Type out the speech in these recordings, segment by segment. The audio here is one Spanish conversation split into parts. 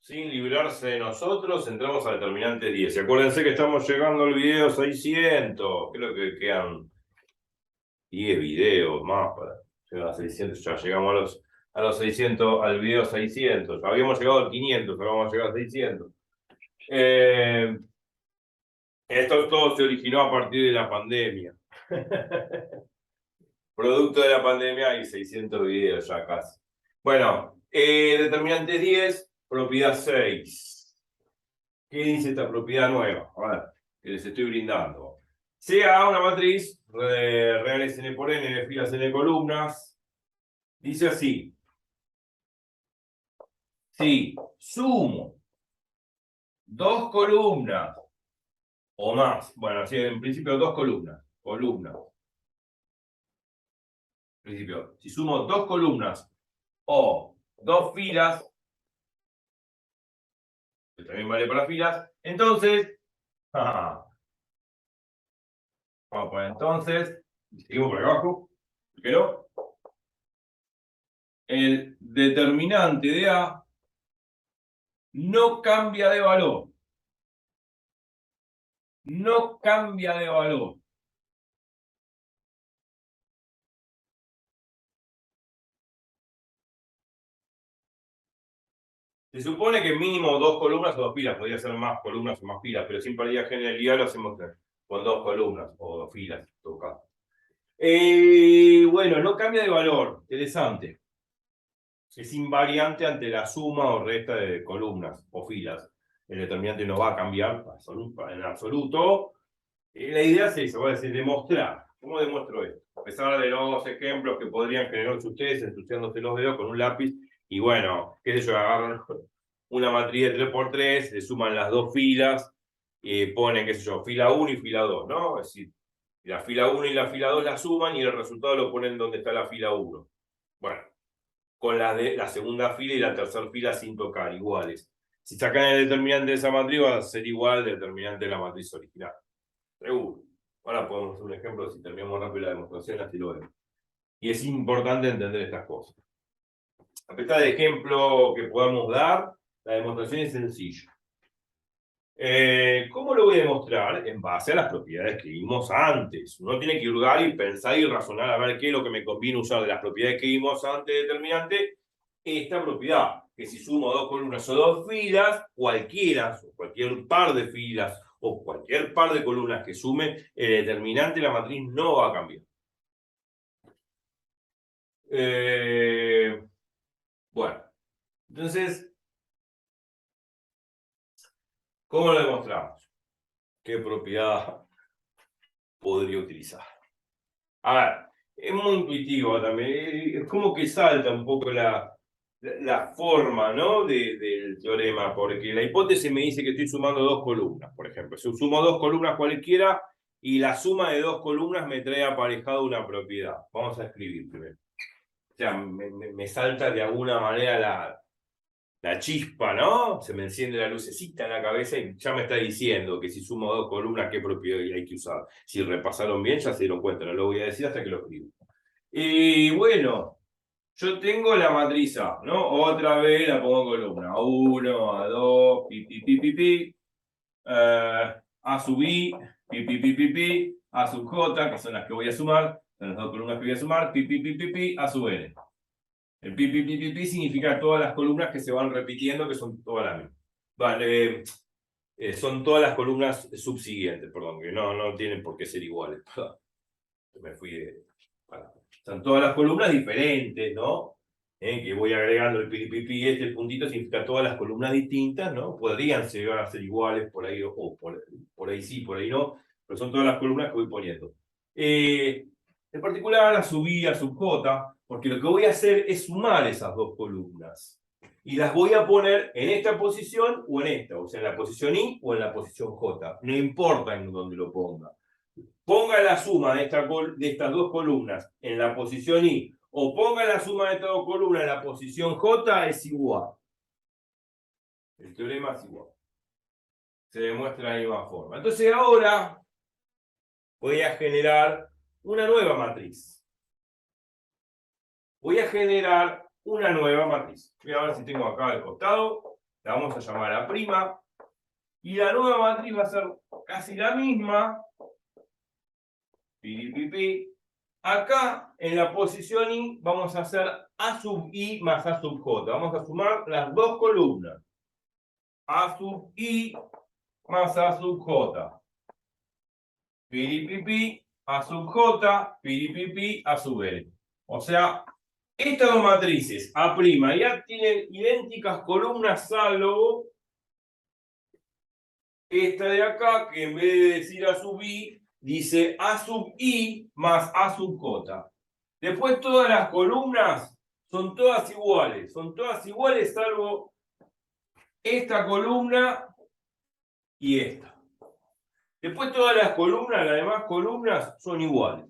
sin librarse de nosotros, entramos a determinante 10. Y acuérdense que estamos llegando al video 600. Creo que quedan 10 videos más para llegar a 600. Ya llegamos a los 600, al video 600. Ya habíamos llegado al 500, ahora vamos a llegar a 600. Esto todo se originó a partir de la pandemia. Producto de la pandemia hay 600 videos ya casi. Bueno, determinante 10, propiedad 6. ¿Qué dice esta propiedad nueva? A ver, que les estoy brindando. Sea una matriz, reales n por n, de filas n columnas. Dice así. Si sumo dos columnas o más, bueno, sí, en principio dos columnas. En principio, si sumo dos columnas o dos filas, que también vale para filas, entonces, vamos a poner entonces, seguimos por acá abajo, ¿por qué no? El determinante de A no cambia de valor. No cambia de valor. Se supone que mínimo dos columnas o dos filas, podría ser más columnas o más filas, pero sin paridad de generalidad lo hacemos con dos columnas o dos filas, en todo caso. Bueno, no cambia de valor, interesante. Es invariante ante la suma o resta de columnas o filas. El determinante no va a cambiar en absoluto. La idea es esa, voy a decir, demostrar. ¿Cómo demuestro esto? A pesar de los ejemplos que podrían generarse ustedes ensuciándose los dedos con un lápiz, y bueno, qué sé yo, agarran una matriz de 3×3, le suman las dos filas, y ponen, qué sé yo, fila 1 y fila 2, ¿no? Es decir, la fila 1 y la fila 2 la suman y el resultado lo ponen donde está la fila 1. Bueno, con la segunda fila y la tercera fila sin tocar, iguales. Si sacan el determinante de esa matriz, va a ser igual al determinante de la matriz original. Seguro. Ahora podemos hacer un ejemplo, si terminamos rápido la demostración, así lo vemos. Y es importante entender estas cosas. A pesar del ejemplo que podamos dar, la demostración es sencilla. ¿Cómo lo voy a demostrar? En base a las propiedades que vimos antes. Uno tiene que hurgar y pensar y razonar a ver qué es lo que me conviene usar de las propiedades que vimos antes de determinante. Esta propiedad, que si sumo dos columnas o dos filas, cualquier par de filas o cualquier par de columnas que sume, el determinante de la matriz no va a cambiar. Bueno, entonces, ¿cómo lo demostramos? ¿Qué propiedad podría utilizar? A ver, es muy intuitivo también, es como que salta un poco la forma, ¿no? del teorema, porque la hipótesis me dice que estoy sumando dos columnas, por ejemplo. Si sumo dos columnas cualquiera y la suma de dos columnas me trae aparejado una propiedad. Vamos a escribir primero. O sea, me salta de alguna manera la chispa, ¿no? Se me enciende la lucecita en la cabeza y ya me está diciendo que si sumo dos columnas, ¿qué propiedad hay que usar? Si repasaron bien, ya se dieron cuenta, no lo voy a decir hasta que lo escribo. Y bueno, yo tengo la matriz A, ¿no? Otra vez la pongo en columna. A1, A2, pi. A sub I, pi. A sub J, que son las que voy a sumar. Son las dos columnas que voy a sumar. Pi, A sub N. El pi significa todas las columnas que se van repitiendo, que son todas las mismas. Vale, son todas las columnas subsiguientes, perdón, que no tienen por qué ser iguales. Me fui de... Bueno, son todas las columnas diferentes, ¿no? Que voy agregando el pi, este puntito significa todas las columnas distintas, ¿no? Podrían llegar a ser iguales por ahí, o por ahí sí, por ahí no, pero son todas las columnas que voy poniendo. En particular a sub I, a sub J, porque lo que voy a hacer es sumar esas dos columnas. Y las voy a poner en esta posición o en esta, o sea, en la posición I o en la posición J. No importa en dónde lo ponga. Ponga la suma de estas dos columnas en la posición I o ponga la suma de estas dos columnas en la posición J, es igual. El teorema es igual. Se demuestra de la misma forma. Entonces ahora voy a generar una nueva matriz. Voy a generar una nueva matriz. Voy a ver si tengo acá al costado. La vamos a llamar A'. Y la nueva matriz va a ser casi la misma. Piripipi. Acá, en la posición I, vamos a hacer A sub I más A sub J. Vamos a sumar las dos columnas. A sub I más A sub J. Piripipi, A sub J, piripipi, A sub L. O sea, estas dos matrices, A' y A, tienen idénticas columnas, salvo esta de acá, que en vez de decir A sub I, dice A sub I más A sub J. Después todas las columnas son todas iguales. Son todas iguales salvo esta columna y esta. Después todas las columnas, las demás columnas, son iguales.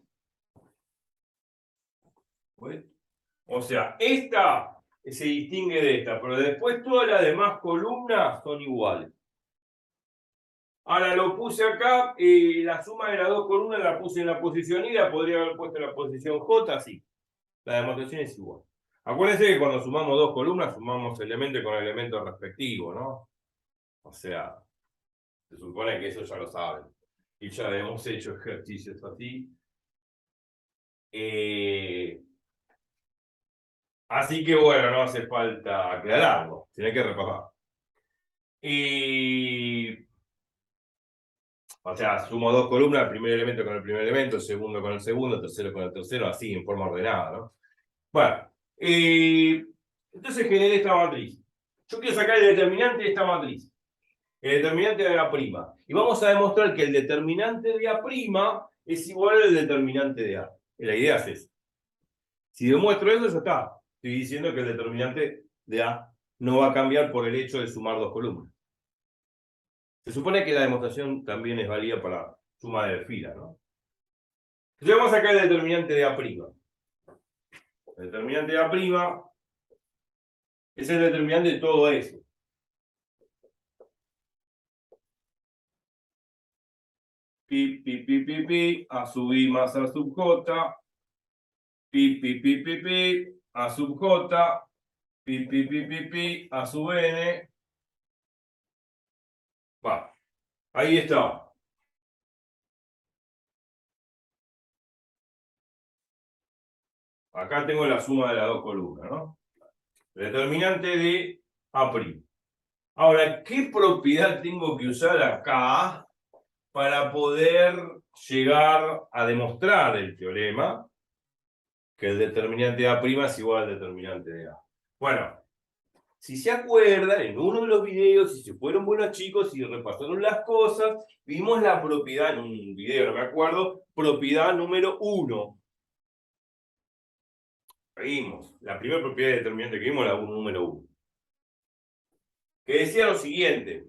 O sea, esta se distingue de esta, pero después todas las demás columnas son iguales. Ahora lo puse acá, la suma de las dos columnas la puse en la posición I, la podría haber puesto en la posición J, sí. La demostración es igual. Acuérdense que cuando sumamos dos columnas, sumamos elemento con elemento respectivo, ¿no? O sea, se supone que eso ya lo saben. Y ya hemos hecho ejercicios así. Así que bueno, no hace falta aclararlo, tiene que repasar. O sea, sumo dos columnas, el primer elemento con el primer elemento, el segundo con el segundo, el tercero con el tercero, así, en forma ordenada, ¿no? Bueno, entonces generé esta matriz. Yo quiero sacar el determinante de esta matriz. El determinante de A'. Y vamos a demostrar que el determinante de A' es igual al determinante de A. La idea es esa. Si demuestro eso, ya está. Estoy diciendo que el determinante de A no va a cambiar por el hecho de sumar dos columnas. Se supone que la demostración también es válida para suma de filas, ¿no? Entonces vamos a sacar el determinante de A'. El determinante de A' es el determinante de todo eso. Pi, A sub I más A sub J. Pi, A sub J. Pi, A sub N. Va. Ahí está. Acá tengo la suma de las dos columnas, ¿no? Determinante de A'. Ahora, ¿qué propiedad tengo que usar acá para poder llegar a demostrar el teorema que el determinante de A' es igual al determinante de A? Bueno, si se acuerdan, en uno de los videos, si se fueron buenos chicos y repasaron las cosas, vimos la propiedad, en un video, no me acuerdo, propiedad número 1. Vimos, la primera propiedad determinante que vimos, la número 1. Que decía lo siguiente,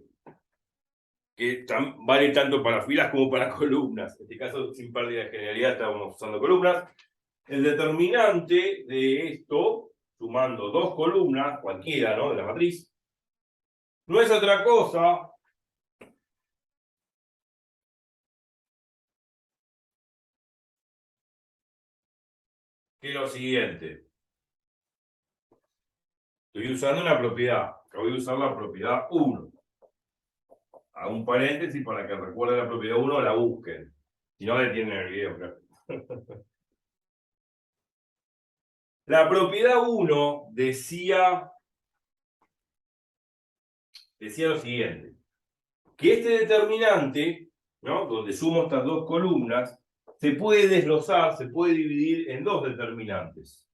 que vale tanto para filas como para columnas. En este caso, sin pérdida de generalidad, estábamos usando columnas. El determinante de esto, sumando dos columnas, cualquiera, ¿no?, de la matriz, no es otra cosa que lo siguiente. Estoy usando una propiedad, que voy a usar la propiedad 1. Hago un paréntesis para que recuerden la propiedad 1, la busquen. Si no, le tienen el video, claro. La propiedad 1 decía lo siguiente, que este determinante, ¿no?, donde sumo estas dos columnas, se puede desglosar, se puede dividir en dos determinantes.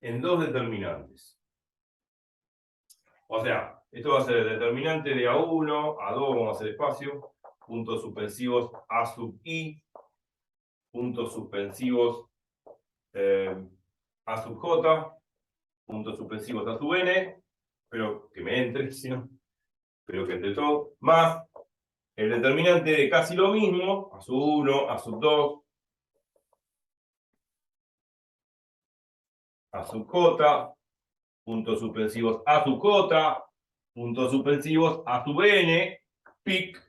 En dos determinantes. O sea, esto va a ser el determinante de A1, A2, vamos a hacer espacio, puntos suspensivos A sub I, puntos suspensivos A sub J, puntos suspensivos A sub N, pero que me entre, si no, pero que entre todo, más el determinante de casi lo mismo, A sub 1, A sub 2, A sub J, puntos suspensivos A sub J, puntos suspensivos A sub N, pic.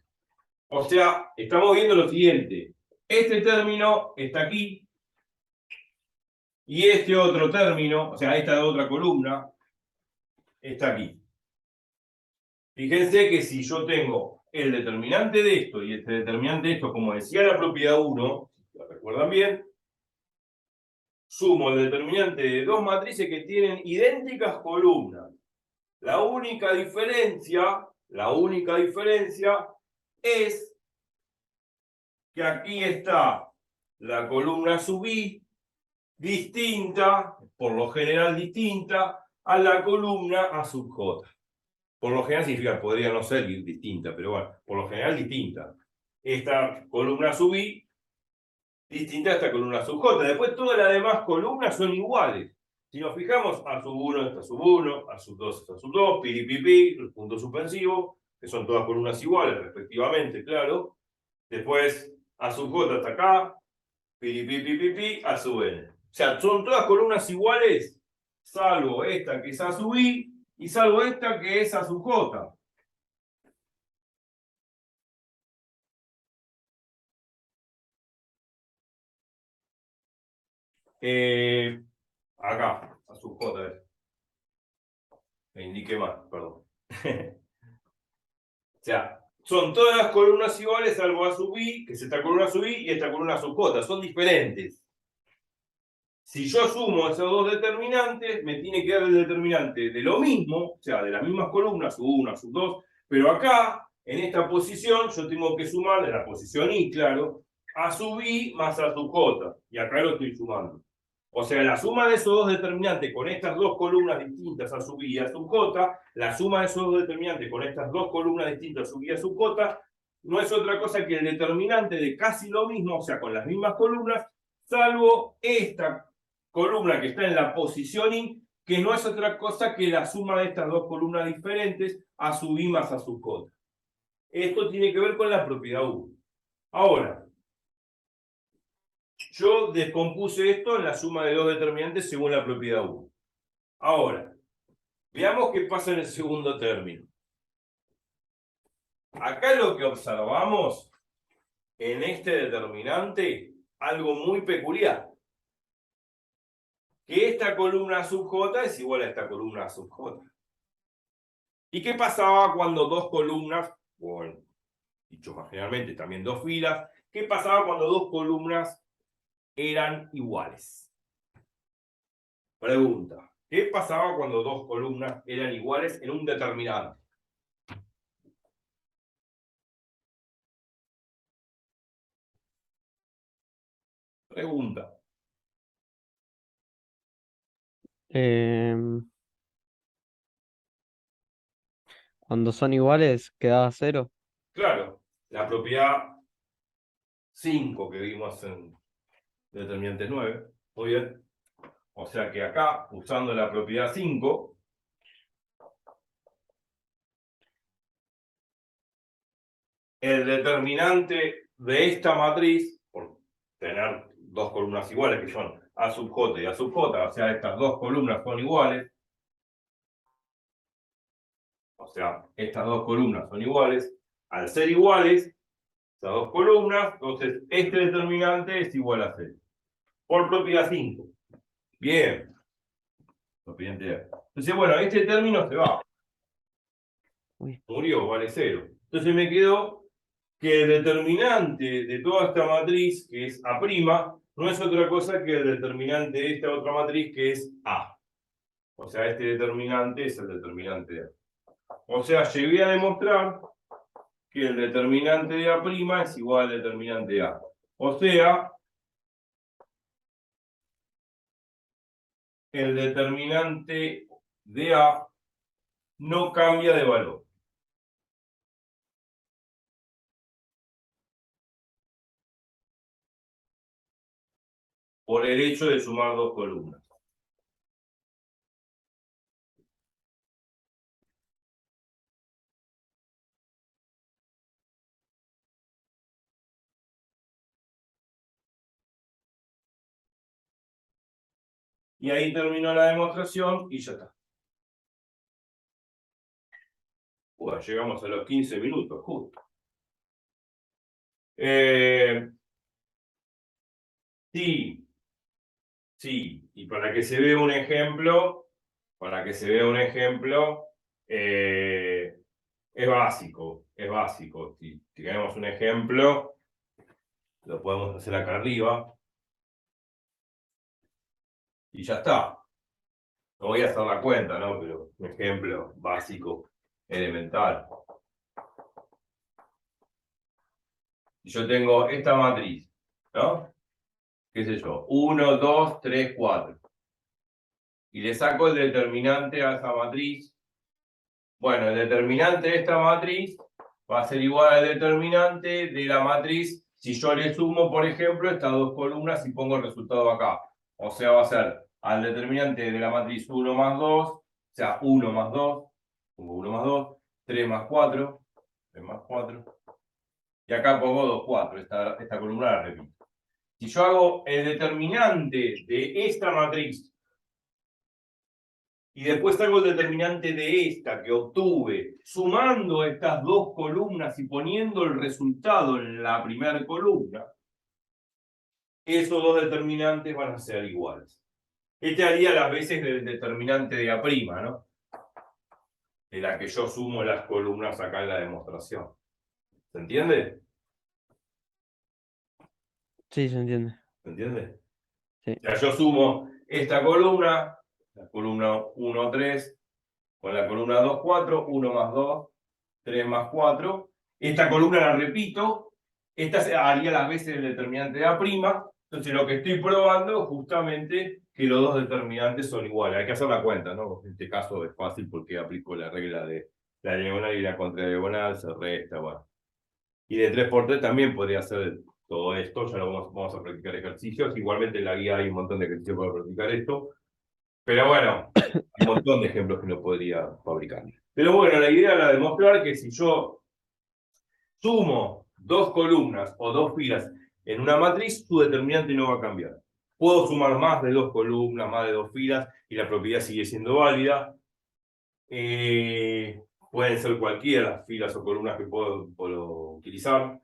O sea, estamos viendo lo siguiente. Este término está aquí. Y este otro término, o sea, esta otra columna, está aquí. Fíjense que si yo tengo el determinante de esto y este determinante de esto, como decía la propiedad 1, si la recuerdan bien, sumo el determinante de dos matrices que tienen idénticas columnas. La única diferencia es que aquí está la columna sub i distinta, por lo general distinta, a la columna a sub j. Por lo general significa, podría no ser distinta, pero bueno, por lo general distinta. Esta columna sub i distinta a esta columna sub j. Después todas las demás columnas son iguales. Si nos fijamos, a sub 1 está sub 1, a sub 2 está sub 2, piripipi, los puntos suspensivos, que son todas columnas iguales respectivamente, claro. Después, a sub j está acá, piripipipipi, a sub n. O sea, son todas columnas iguales, salvo esta que es a sub i, y salvo esta que es a sub j. Acá, a sub j, me indiqué más, perdón. O sea, son todas las columnas iguales, salvo a sub i, que es esta columna sub i y esta columna sub j, son diferentes. Si yo sumo esos dos determinantes, me tiene que dar el determinante de lo mismo, o sea, de las mismas columnas, sub 1, sub 2, pero acá, en esta posición, yo tengo que sumar, en la posición i, claro, a sub i más a sub j, y acá lo estoy sumando. O sea, la suma de esos dos determinantes con estas dos columnas distintas a sub i y a sub j, la suma de esos dos determinantes con estas dos columnas distintas a sub i y a sub j, no es otra cosa que el determinante de casi lo mismo, o sea, con las mismas columnas, salvo esta columna que está en la posición i, que no es otra cosa que la suma de estas dos columnas diferentes a sub i más a sub j. Esto tiene que ver con la propiedad 1. Ahora, yo descompuse esto en la suma de dos determinantes según la propiedad 1. Ahora, veamos qué pasa en el segundo término. Acá lo que observamos en este determinante, algo muy peculiar. Que esta columna sub j es igual a esta columna sub j. ¿Y qué pasaba cuando dos columnas, bueno, dicho más generalmente, también dos filas, qué pasaba cuando dos columnas eran iguales? Pregunta, ¿qué pasaba cuando dos columnas eran iguales en un determinante? Pregunta. Cuando son iguales, queda cero. Claro, la propiedad 5 que vimos en determinante 9, muy bien. O sea que acá, usando la propiedad 5, el determinante de esta matriz, por tener dos columnas iguales que son A sub j y A sub j, o sea, estas dos columnas son iguales, o sea, estas dos columnas son iguales, al ser iguales, estas dos columnas, entonces este determinante es igual a 0, por propiedad 5. Bien. Entonces, bueno, este término se va. Uy. Murió, vale 0. Entonces me quedó que el determinante de toda esta matriz, que es A', no es otra cosa que el determinante de esta otra matriz, que es A. O sea, este determinante es el determinante de A. O sea, llegué a demostrar que el determinante de A' es igual al determinante de A. O sea, el determinante de A no cambia de valor. Por el hecho de sumar dos columnas. Y ahí terminó la demostración y ya está. Bueno, llegamos a los 15 minutos, justo. Sí, sí, y para que se vea un ejemplo, es básico, es básico. Si tenemos un ejemplo, lo podemos hacer acá arriba. Y ya está. No voy a hacer la cuenta, ¿no? Pero un ejemplo básico, elemental. Si yo tengo esta matriz, ¿no? ¿Qué sé yo? 1, 2, 3, 4. Y le saco el determinante a esa matriz. Bueno, el determinante de esta matriz va a ser igual al determinante de la matriz si yo le sumo, por ejemplo, estas dos columnas y pongo el resultado acá. O sea, va a ser al determinante de la matriz 1 más 2, o sea, 1 más 2, pongo 1 más 2, 3 más 4, 3 más 4. Y acá pongo 2, 4, esta columna la repito. Si yo hago el determinante de esta matriz y después hago el determinante de esta que obtuve, sumando estas dos columnas y poniendo el resultado en la primera columna, esos dos determinantes van a ser iguales. Este haría las veces del determinante de A', ¿no? De la que yo sumo las columnas acá en la demostración. ¿Se entiende? Sí, se entiende. ¿Se entiende? Sí. O sea, yo sumo esta columna, la columna 1, 3, con la columna 2, 4, 1 más 2, 3 más 4. Esta columna la repito, esta haría las veces del determinante de A', entonces lo que estoy probando es justamente que los dos determinantes son iguales. Hay que hacer la cuenta, ¿no? En este caso es fácil porque aplico la regla de la diagonal y la contradiagonal, se resta, bueno. Y de 3 por 3 también podría hacer todo esto, ya lo vamos a practicar ejercicios. Igualmente en la guía hay un montón de ejercicios para practicar esto. Pero bueno, hay un montón de ejemplos que no podría fabricar. Pero bueno, la idea era demostrar que si yo sumo dos columnas o dos filas en una matriz, su determinante no va a cambiar. Puedo sumar más de dos columnas, más de dos filas, y la propiedad sigue siendo válida. Pueden ser cualquiera filas o columnas que puedo utilizar.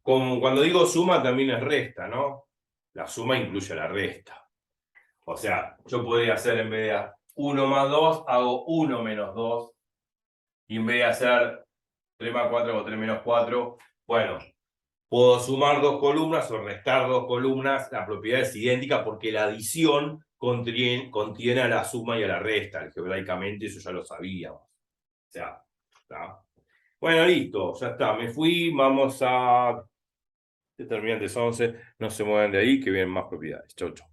Como cuando digo suma también es resta, ¿no? La suma incluye la resta. O sea, yo podría hacer en vez de 1 más 2, hago 1 menos 2. Y en vez de hacer 3 más 4 o 3 menos 4, bueno, puedo sumar dos columnas o restar dos columnas. La propiedad es idéntica porque la adición contiene a la suma y a la resta. Algebraicamente eso ya lo sabíamos. O sea, ¿está? Bueno, listo, ya está. Me fui, vamos a determinantes 11. No se muevan de ahí que vienen más propiedades. Chau, chau.